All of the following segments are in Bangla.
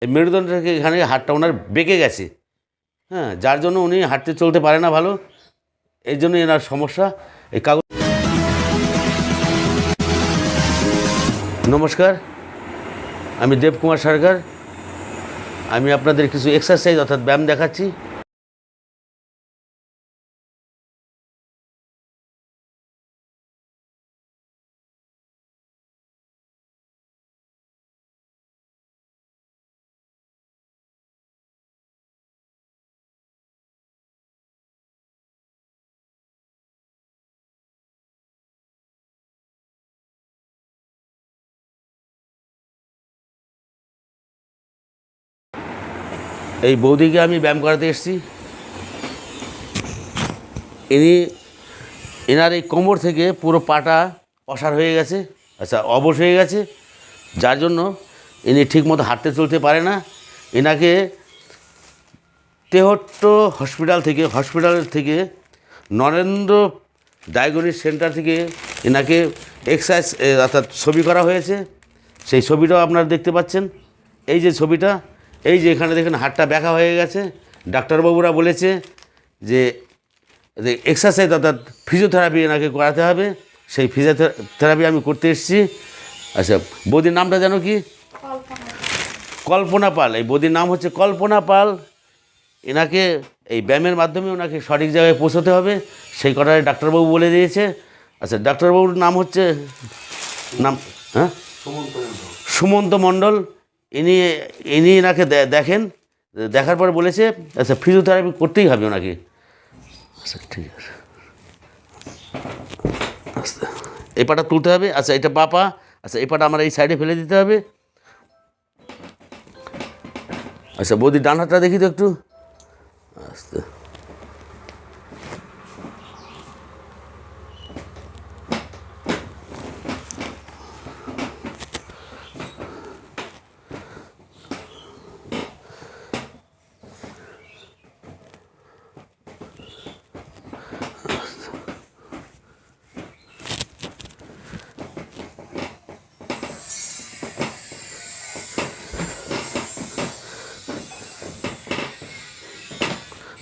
এই মেরুদণ্ড থেকে এখানে হাড়টা ওনার বেঁকে গেছে, হ্যাঁ, যার জন্য উনি হাঁটতে চলতে পারে না ভালো। এই জন্য এনার সমস্যা। এই কাগজ। নমস্কার, আমি দেবকুমার সরকার। আমি আপনাদের কিছু এক্সারসাইজ অর্থাৎ ব্যায়াম দেখাচ্ছি। এই বৌদিকে আমি ব্যায়াম করাতে এসেছি। এনার এই কোমর থেকে পুরো পাটা অসাড় হয়ে গেছে, আচ্ছা অবশ হয়ে গেছে, যার জন্য ইনি ঠিকমতো হাঁটতে চলতে পারে না। এনাকে তেহট্ট হসপিটাল থেকে নরেন্দ্র ডায়াগনিস সেন্টার থেকে এনাকে এক্সারসাইজ অর্থাৎ ছবি করা হয়েছে। সেই ছবিটাও আপনারা দেখতে পাচ্ছেন। এই যে ছবিটা, এই যে এখানে দেখেন হাতটা ব্যাকা হয়ে গেছে। ডাক্তারবাবুরা বলেছে যে এক্সারসাইজ অর্থাৎ ফিজিওথেরাপি এনাকে করাতে হবে। সেই ফিজিওথেরাপি আমি করতে এসেছি। আচ্ছা, বৌদির নামটা জানো কি? কল্পনা পাল। এই বৌদির নাম হচ্ছে কল্পনা পাল। এনাকে এই ব্যায়ামের মাধ্যমে ওনাকে সঠিক জায়গায় পৌঁছতে হবে, সেই কথাটাই ডাক্তারবাবু বলে দিয়েছে। আচ্ছা, ডাক্তারবাবুর নাম হচ্ছে হ্যাঁ সুমন্ত মণ্ডল। ইনি এনাকে দেখেন, দেখার পর বলেছে আচ্ছা ফিজিওথেরাপি করতেই হবে ওনাকে। আচ্ছা ঠিক আছে, আচ্ছা এই পাটা তুলতে হবে। আচ্ছা এটা বাপা। আচ্ছা এই পাটা আমার এই সাইডে ফেলে দিতে হবে। আচ্ছা বৌদির ডান হাতটা দেখি তো একটু। আচ্ছা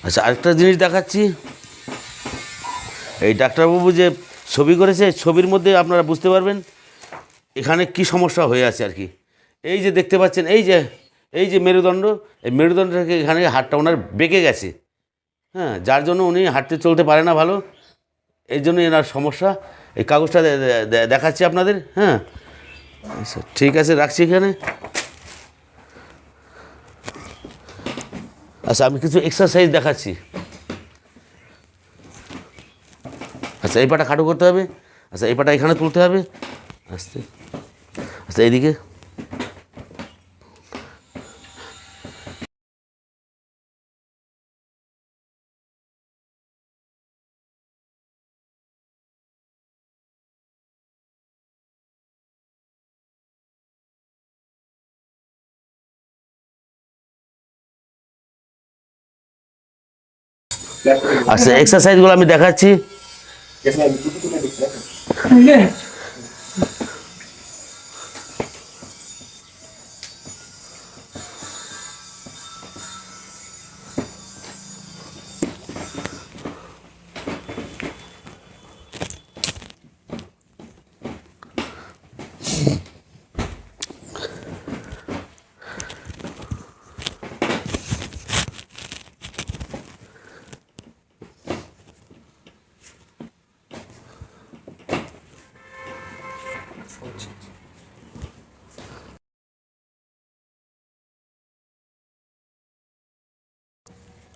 আচ্ছা আরেকটা জিনিস দেখাচ্ছি। এই ডাক্তারবাবু যে ছবি করেছে, ছবির মধ্যে আপনারা বুঝতে পারবেন এখানে কি সমস্যা হয়ে আছে আর কি। এই যে দেখতে পাচ্ছেন, এই যে মেরুদণ্ড, এই মেরুদণ্ড থেকে এখানে হাড়টা ওনার বেঁকে গেছে, হ্যাঁ, যার জন্য উনি হাঁটতে চলতে পারে না ভালো। এই জন্য এনার সমস্যা। এই কাগজটা দেখাচ্ছি আপনাদের। হ্যাঁ আচ্ছা ঠিক আছে, রাখছি এখানে। আচ্ছা আমি কিছু এক্সারসাইজ দেখাচ্ছি। আচ্ছা এই পাটা খাটো করতে হবে। আচ্ছা এই পাটা এখানে তুলতে হবে আস্তে। আচ্ছা এইদিকে। আচ্ছা এক্সারসাইজগুলো আমি দেখাচ্ছি।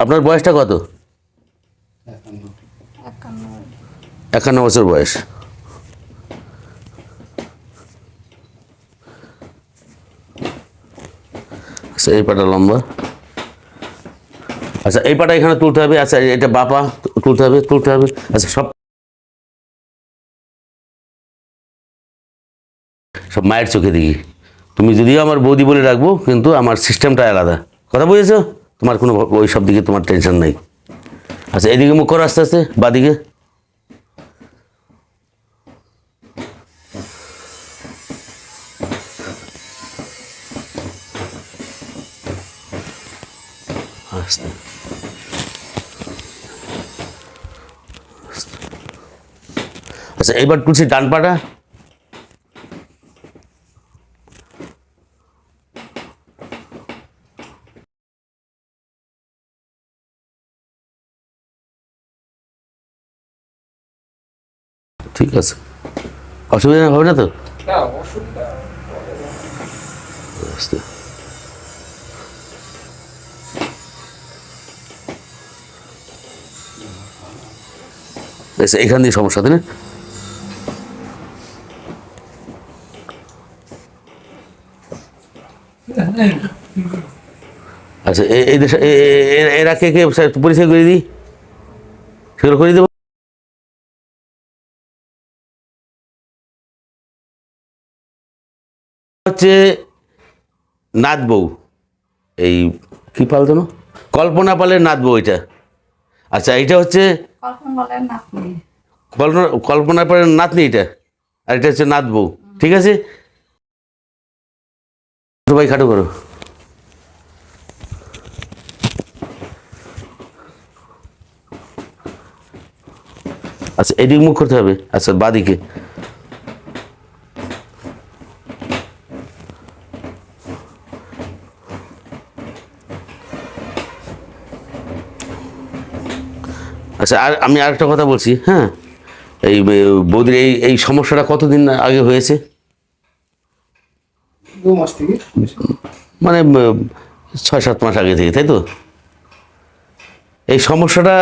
আপনার বয়সটা কত? 51 বছর বয়স। আচ্ছা এই পাটা লম্বা। আচ্ছা এই পাটা এখানে তুলতে হবে। আচ্ছা এটা বাপা, তুলতে হবে। আচ্ছা সব মায়ের চোখে দেখি। তুমি যদিও আমার বৌদি বলে রাখবো, কিন্তু আমার সিস্টেমটা আলাদা। কথা বুঝেছো? তোমার কোনো ওই সব দিকে তোমার টেনশন নেই। আচ্ছা এদিকে মুখ করো আস্তে আস্তে, বাদিকে। আস্তে আচ্ছা, এবার তুলছি ডান পাটা। ঠিক আছে, অসুবিধা হবে না তো? আস্তে এখান দিয়ে সমস্যা, তাই না? আচ্ছা, এই দেশে এরা কে কে পরিচয় করে দিই, সেগুলো করে দেবো। হচ্ছে নাথ বউ, এই কি পাল যেন, কল্পনা পালের নাথ বউ এটা। আচ্ছা, এইটা হচ্ছে কল্পনা পালের নাতনি এটা, আর এটা হচ্ছে নাথ বউ। ঠিক আছে, ভাই খাটো করো। আচ্ছা, এদিক মুখ করতে হবে। আচ্ছা, বাদিকে। আচ্ছা, আর আমি আরেকটা কথা বলছি, হ্যাঁ, এই বৌদির এই সমস্যাটা কতদিন আগে হয়েছে? 2 মাস থেকে, মানে 6-7 মাস আগে থেকে, তাই তো? এই সমস্যাটা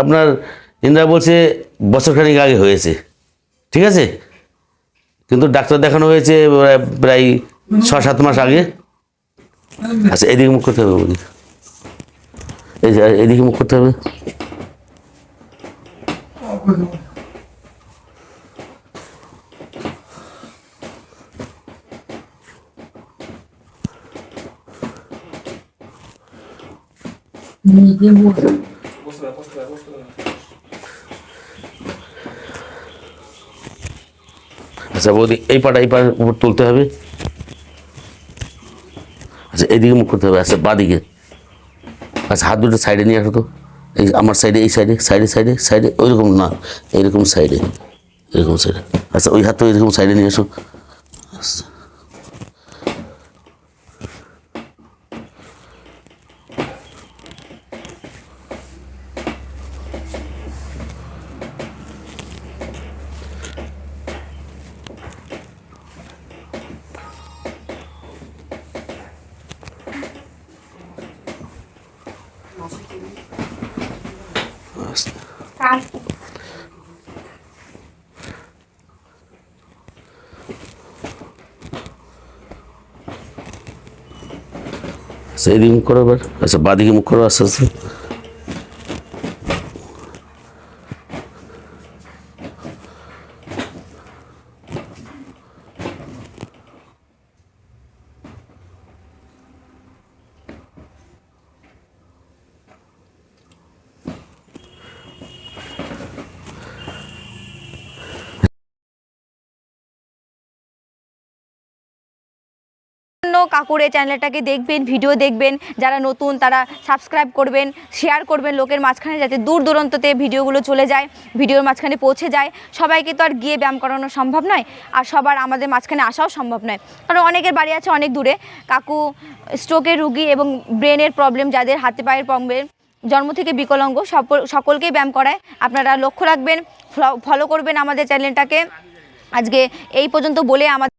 আপনার ইন্দ্রা বলছে বছরখানিক আগে হয়েছে, ঠিক আছে, কিন্তু ডাক্তার দেখানো হয়েছে প্রায় 6-7 মাস আগে। আচ্ছা, এদিকে মুখ করতে হবে বৌদি, এই যে এদিকে মুখ করতে হবে। আচ্ছা বৌদি, এই পাটা উপর তুলতে হবে। আচ্ছা, এদিকে মুখ করতে হবে। আচ্ছা, বাদিকে। আচ্ছা, হাত দুটো সাইডে নিয়ে আসো তো, এই আমার সাইডে, এই সাইডে, সাইডে সাইডে সাইডে, ওইরকম না, এইরকম সাইডে, এরকম সাইডে। আচ্ছা, ওই হাতটা এরকম সাইডে নিয়ে আসো। আচ্ছা, এদিকে মুখ করো এবার। আচ্ছা, বাদিকে মুখ করো আস্তে আস্তে। কাকুর এই চ্যানেলটাকে দেখবেন, ভিডিও দেখবেন, যারা নতুন তারা সাবস্ক্রাইব করবেন, শেয়ার করবেন লোকের মাঝখানে, যাতে দূর দূরান্ততে ভিডিওগুলো চলে যায়, ভিডিওর মাঝখানে পৌঁছে যায়। সবাইকে তো আর গিয়ে ব্যায়াম করানো সম্ভব নয়, আর সবার আমাদের মাঝখানে আসাও সম্ভব নয়, কারণ অনেকের বাড়ি আছে অনেক দূরে। কাকু স্ট্রোকের রুগী এবং ব্রেনের প্রবলেম, যাদের হাতে পায়ের প্রবলেম, জন্ম থেকে বিকলাঙ্গ, সকলকেই ব্যায়াম করায়। আপনারা লক্ষ্য রাখবেন, ফলো করবেন আমাদের চ্যানেলটাকে। আজকে এই পর্যন্ত বলে আমাদের